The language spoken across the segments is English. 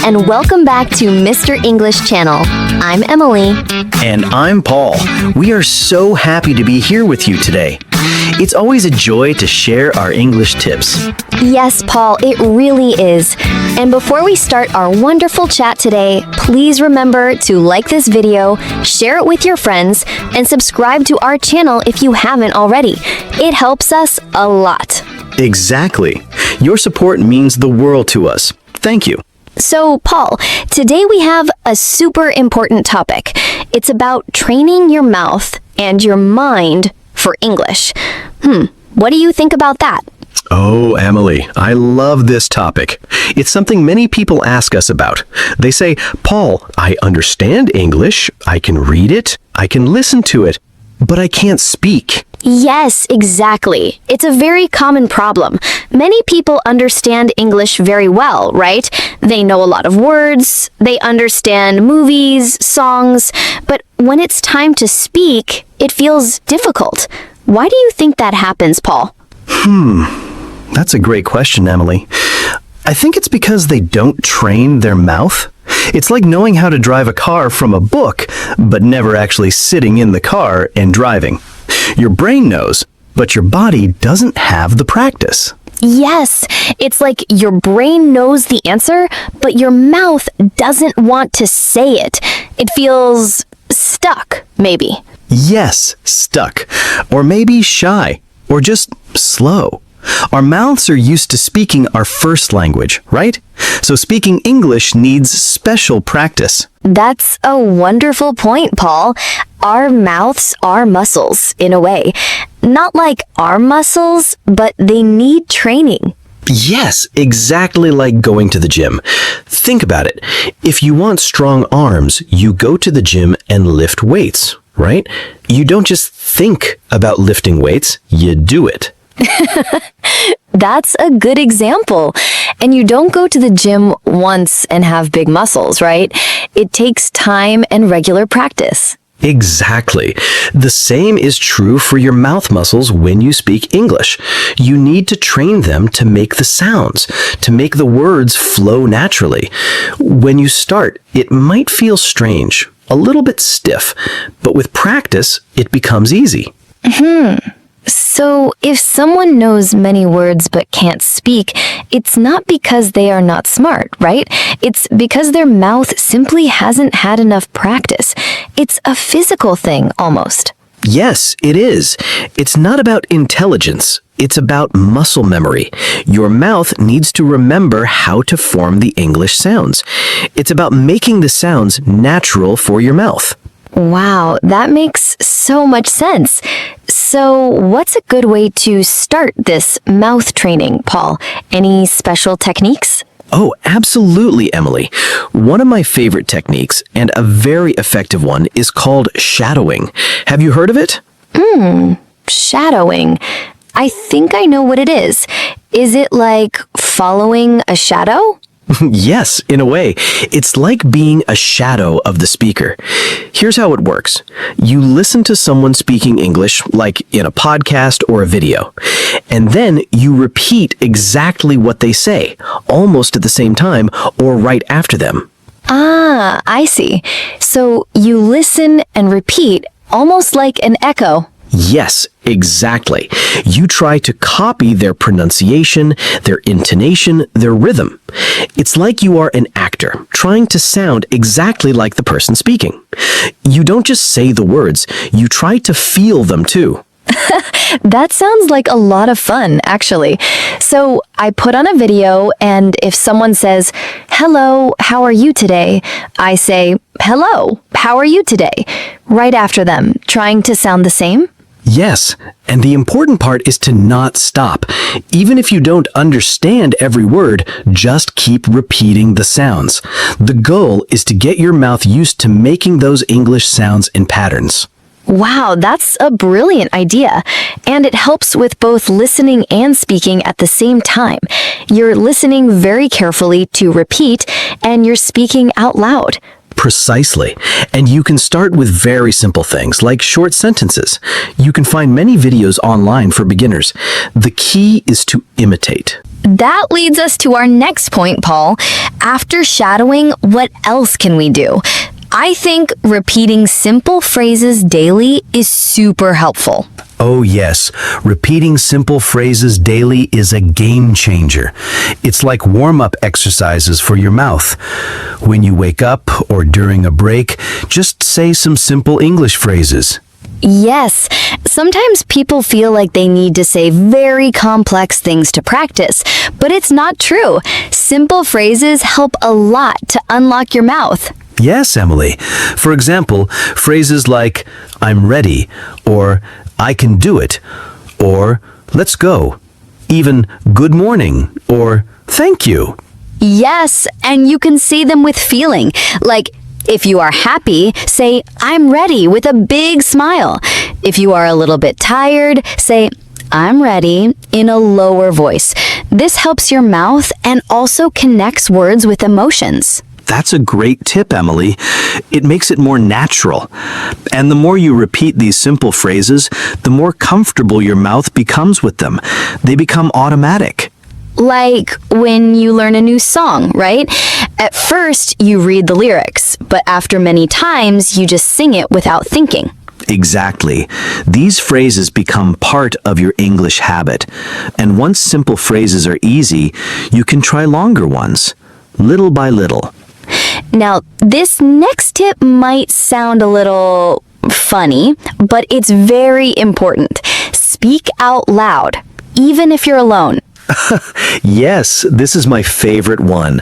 and welcome back to Mr. English Channel. I'm Emily. And I'm Paul. We are so happy to be here with you today. It's always a joy to share our English tips. Yes, Paul, it really is. And before we start our wonderful chat today, please remember to like this video, share it with your friends, and subscribe to our channel if you haven't already. It helps us a lot. Exactly. Your support means the world to us. Thank you. So, Paul, today we have a super important topic. It's about training your mouth and your mind for English. What do you think about that? Oh, Emily, I love this topic. It's something many people ask us about. They say, Paul, I understand English, I can read it, I can listen to it, but I can't speak. Yes, exactly. It's a very common problem. Many people understand English very well, right? They know a lot of words, they understand movies, songs, but when it's time to speak, it feels difficult. Why do you think that happens, Paul? That's a great question, Emily. I think it's because they don't train their mouth. It's like knowing how to drive a car from a book, but never actually sitting in the car and driving. Your brain knows, but your body doesn't have the practice. Yes, it's like your brain knows the answer, but your mouth doesn't want to say it. It feels stuck, maybe. Yes, stuck. Or maybe shy. Or just slow. Our mouths are used to speaking our first language, right? So speaking English needs special practice. That's a wonderful point, Paul. Our mouths are muscles, in a way. Not like arm muscles, but they need training. Yes, exactly like going to the gym. Think about it. If you want strong arms, you go to the gym and lift weights, right? You don't just think about lifting weights, you do it. That's a good example. And you don't go to the gym once and have big muscles, right? It takes time and regular practice. Exactly. The same is true for your mouth muscles when you speak English. You need to train them to make the sounds, to make the words flow naturally. When you start, it might feel strange, a little bit stiff, but with practice, it becomes easy. So, if someone knows many words but can't speak, it's not because they are not smart, right? It's because their mouth simply hasn't had enough practice. It's a physical thing, almost. Yes, it is. It's not about intelligence. It's about muscle memory. Your mouth needs to remember how to form the English sounds. It's about making the sounds natural for your mouth. Wow, that makes so much sense. So, what's a good way to start this mouth training, Paul? Any special techniques? Oh, absolutely, Emily. One of my favorite techniques, and a very effective one, is called shadowing. Have you heard of it? Shadowing. I think I know what it is. Is it like following a shadow? Yes, in a way. It's like being a shadow of the speaker. Here's how it works. You listen to someone speaking English, like in a podcast or a video, and then you repeat exactly what they say, almost at the same time or right after them. Ah, I see. So you listen and repeat, almost like an echo. Yes, exactly. You try to copy their pronunciation, their intonation, their rhythm. It's like you are an actor, trying to sound exactly like the person speaking. You don't just say the words, you try to feel them too. That sounds like a lot of fun, actually. So I put on a video, and if someone says, "Hello, how are you today?" I say, "Hello, how are you today?" right after them, trying to sound the same. Yes, and the important part is to not stop. Even if you don't understand every word, just keep repeating the sounds. The goal is to get your mouth used to making those English sounds in patterns. Wow, that's a brilliant idea. And it helps with both listening and speaking at the same time. You're listening very carefully to repeat, and you're speaking out loud. Precisely. And you can start with very simple things like short sentences. You can find many videos online for beginners. The key is to imitate. That leads us to our next point, Paul. After shadowing, what else can we do? I think repeating simple phrases daily is super helpful. Oh yes, repeating simple phrases daily is a game changer. It's like warm-up exercises for your mouth. When you wake up or during a break, just say some simple English phrases. Yes, sometimes people feel like they need to say very complex things to practice, but it's not true. Simple phrases help a lot to unlock your mouth. Yes, Emily. For example, phrases like, I'm ready, or I can do it, or let's go. Even good morning, or thank you. Yes, and you can say them with feeling. Like, if you are happy, say, I'm ready with a big smile. If you are a little bit tired, say, I'm ready in a lower voice. This helps your mouth and also connects words with emotions. That's a great tip, Emily. It makes it more natural. And the more you repeat these simple phrases, the more comfortable your mouth becomes with them. They become automatic. Like when you learn a new song, right? At first, you read the lyrics, but after many times, you just sing it without thinking. Exactly. These phrases become part of your English habit. And once simple phrases are easy, you can try longer ones, little by little. Now, this next tip might sound a little funny, but it's very important. Speak out loud, even if you're alone. Yes, this is my favorite one.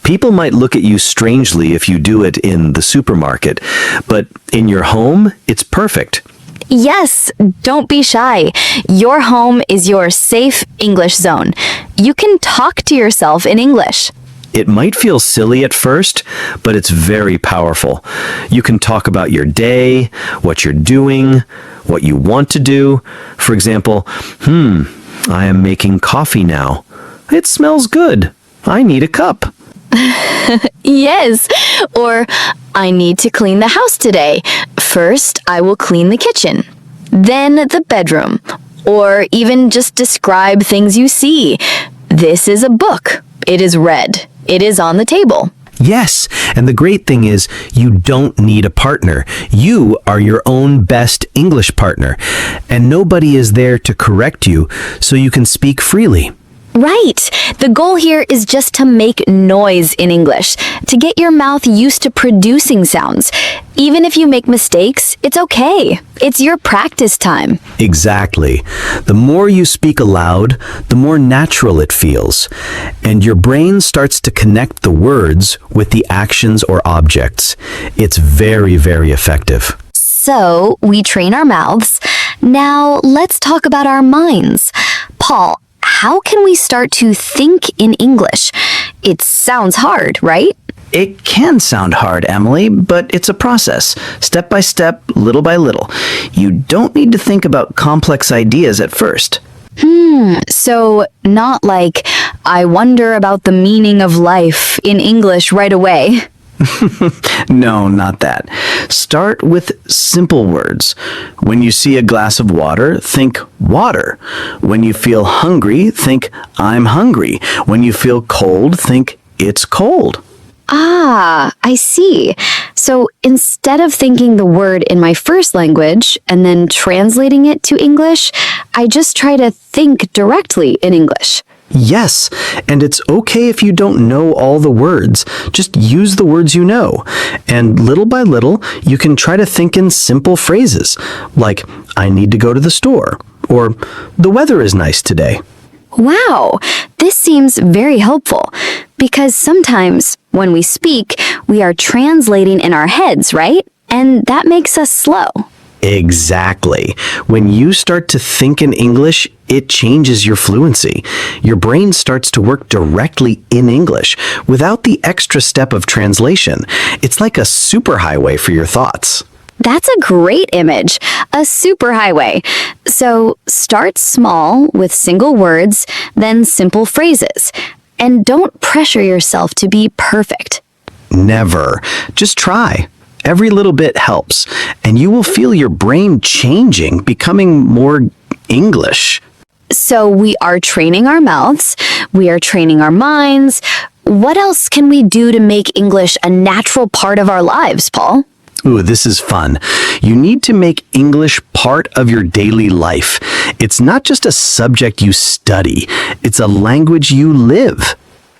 People might look at you strangely if you do it in the supermarket, but in your home, it's perfect. Yes, don't be shy. Your home is your safe English zone. You can talk to yourself in English. It might feel silly at first, but it's very powerful. You can talk about your day, what you're doing, what you want to do. For example, I am making coffee now. It smells good. I need a cup. Yes, or I need to clean the house today. First, I will clean the kitchen, then the bedroom, or even just describe things you see. This is a book. It is red. It is on the table. Yes, and the great thing is you don't need a partner. You are your own best English partner, and nobody is there to correct you, so you can speak freely. Right. The goal here is just to make noise in English, to get your mouth used to producing sounds. Even if you make mistakes, it's okay. It's your practice time. Exactly. The more you speak aloud, the more natural it feels, and your brain starts to connect the words with the actions or objects. It's very, very effective. So, we train our mouths. Now, let's talk about our minds. Paul, how can we start to think in English? It sounds hard, right? It can sound hard, Emily, but it's a process, step by step, little by little. You don't need to think about complex ideas at first. So, not like, I wonder about the meaning of life in English right away. No, not that. Start with simple words. When you see a glass of water, think water. When you feel hungry, think I'm hungry. When you feel cold, think it's cold. Ah, I see. So instead of thinking the word in my first language and then translating it to English, I just try to think directly in English. Yes, and it's okay if you don't know all the words. Just use the words you know. And little by little, you can try to think in simple phrases, like, I need to go to the store, or the weather is nice today. Wow, this seems very helpful because sometimes when we speak, we are translating in our heads, right? And that makes us slow. Exactly. When you start to think in English, it changes your fluency. Your brain starts to work directly in English without the extra step of translation. It's like a superhighway for your thoughts. That's a great image, a superhighway. So start small with single words, then simple phrases. And don't pressure yourself to be perfect. Never. Just try. Every little bit helps, and you will feel your brain changing, becoming more English. So we are training our mouths, we are training our minds. What else can we do to make English a natural part of our lives, Paul? Ooh, this is fun. You need to make English part of your daily life. It's not just a subject you study, it's a language you live.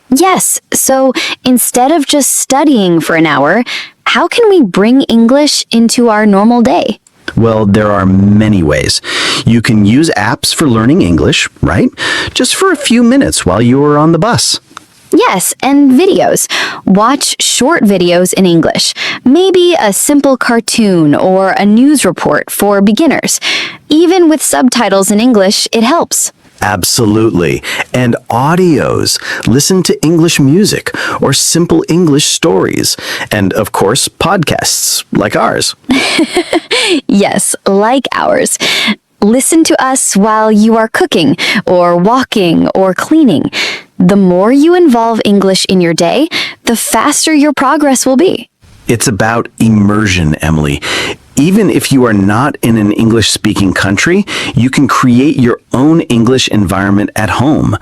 Yes, so instead of just studying for an hour, how can we bring English into our normal day? Well, there are many ways. You can use apps for learning English, right? Just for a few minutes while you are on the bus. Yes, and videos. Watch short videos in English. Maybe a simple cartoon or a news report for beginners. Even with subtitles in English, it helps. Absolutely. And audios. Listen to English music or simple English stories. And of course, podcasts like ours. Yes, like ours. Listen to us while you are cooking or walking or cleaning. The more you involve English in your day, the faster your progress will be. It's about immersion, Emily. Even if you are not in an English-speaking country, you can create your own English environment at home.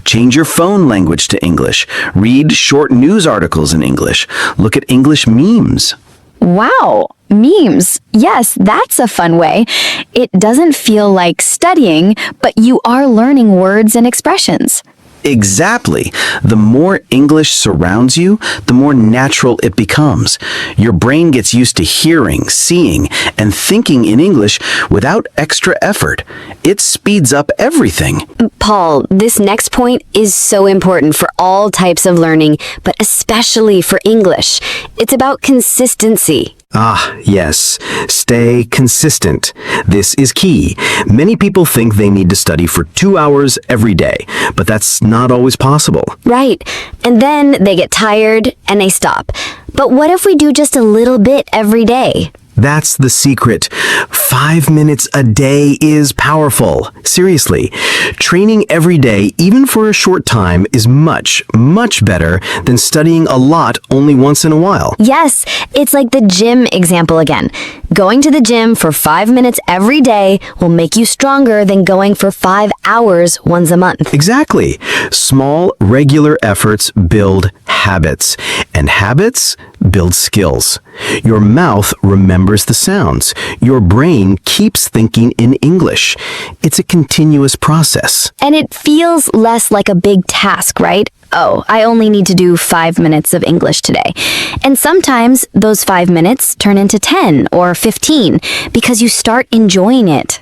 Change your phone language to English. Read short news articles in English. Look at English memes. Wow, memes. Yes, that's a fun way. It doesn't feel like studying, but you are learning words and expressions. Exactly. The more English surrounds you, the more natural it becomes. Your brain gets used to hearing, seeing, and thinking in English without extra effort. It speeds up everything. Paul, this next point is so important for all types of learning, but especially for English. It's about consistency. Ah, yes. Stay consistent. This is key. Many people think they need to study for 2 hours every day, but that's not always possible. Right. And then they get tired and they stop. But what if we do just a little bit every day? That's the secret. 5 minutes a day is powerful. Seriously, training every day, even for a short time, is much, much better than studying a lot only once in a while. Yes, it's like the gym example again. Going to the gym for 5 minutes every day will make you stronger than going for 5 hours once a month. Exactly. Small, regular efforts build habits, and habits build skills. Your mouth remembers the sounds. Your brain keeps thinking in English. It's a continuous process. And it feels less like a big task, right? Oh, I only need to do 5 minutes of English today. And sometimes those 5 minutes turn into 10 or 15 because you start enjoying it.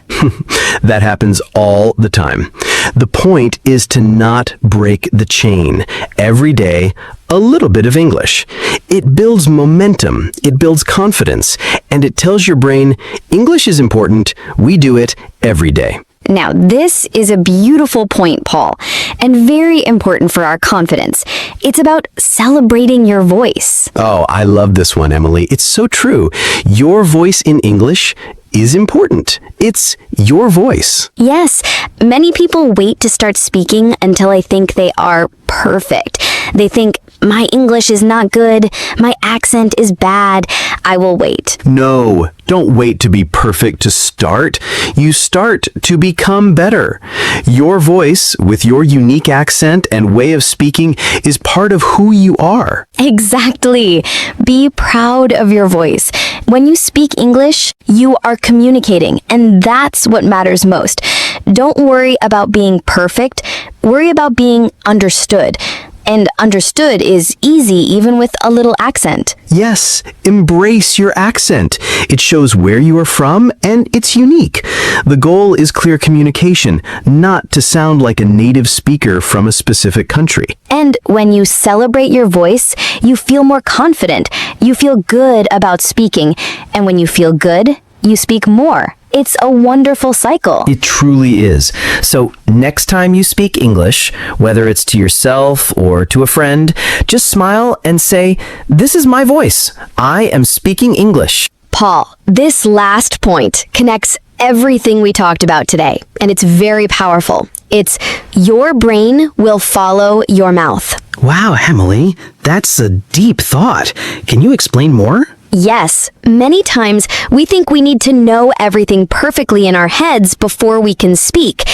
That happens all the time. The point is to not break the chain. Every day, a little bit of English. It builds momentum, it builds confidence, and it tells your brain, English is important, we do it every day. Now, this is a beautiful point, Paul, and very important for our confidence. It's about celebrating your voice. Oh, I love this one, Emily. It's so true. Your voice in English is important. It's your voice. Yes, many people wait to start speaking until I think they are perfect. They think, my English is not good, my accent is bad, I will wait. No, don't wait to be perfect to start. You start to become better. Your voice, with your unique accent and way of speaking, is part of who you are. Exactly. Be proud of your voice. When you speak English, you are communicating, and that's what matters most. Don't worry about being perfect. Worry about being understood. And understood is easy even with a little accent. Yes, embrace your accent. It shows where you are from and it's unique. The goal is clear communication, not to sound like a native speaker from a specific country. And when you celebrate your voice, you feel more confident. You feel good about speaking. And when you feel good, you speak more. It's a wonderful cycle. It truly is. So next time you speak English, whether it's to yourself or to a friend, just smile and say, "This is my voice. I am speaking English." Paul, this last point connects everything we talked about today, and it's very powerful. It's your brain will follow your mouth. Wow, Emily, that's a deep thought. Can you explain more? Yes, many times we think we need to know everything perfectly in our heads before we can speak,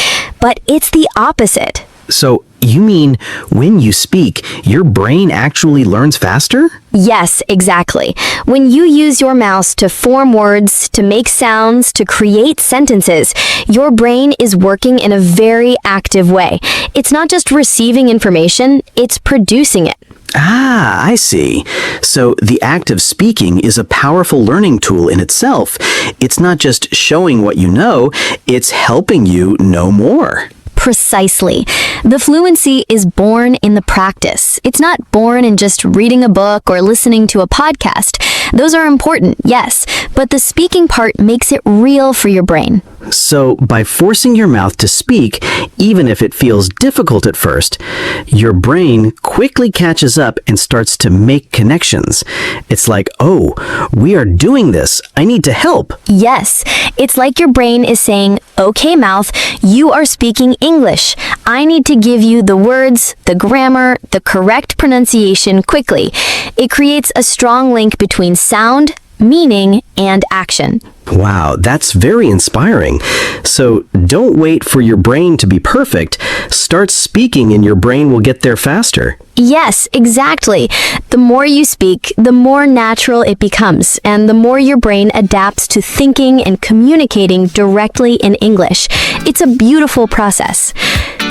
but it's the opposite. So, you mean when you speak, your brain actually learns faster? Yes, exactly. When you use your mouth to form words, to make sounds, to create sentences, your brain is working in a very active way. It's not just receiving information, it's producing it. Ah, I see. So the act of speaking is a powerful learning tool in itself. It's not just showing what you know, it's helping you know more. Precisely. The fluency is born in the practice. It's not born in just reading a book or listening to a podcast. Those are important, yes, but the speaking part makes it real for your brain. So by forcing your mouth to speak, even if it feels difficult at first, your brain quickly catches up and starts to make connections. It's like, oh, we are doing this. I need to help. Yes, it's like your brain is saying, okay, mouth, you are speaking English. I need to give you the words, the grammar, the correct pronunciation quickly. It creates a strong link between sound, meaning, and action. Wow, that's very inspiring. So don't wait for your brain to be perfect. Start speaking and your brain will get there faster. Yes, exactly. The more you speak, the more natural it becomes, and the more your brain adapts to thinking and communicating directly in English. It's a beautiful process.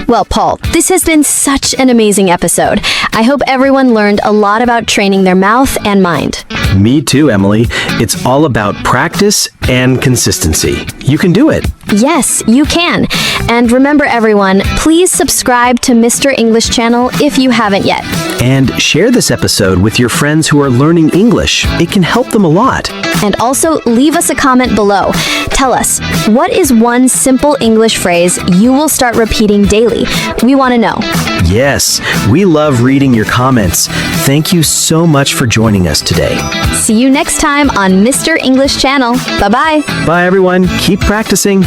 Well, Paul, this has been such an amazing episode. I hope everyone learned a lot about training their mouth and mind. Me too, Emily. It's all about practice and consistency. You can do it. Yes, you can. And remember, everyone, please subscribe to Mr. English channel if you haven't yet. And share this episode with your friends who are learning English. It can help them a lot. And also, leave us a comment below. Tell us, what is one simple English phrase you will start repeating daily? We want to know. Yes, we love reading your comments. Thank you so much for joining us today. See you next time on Mr. English channel. Bye-bye. Bye, everyone. Keep practicing.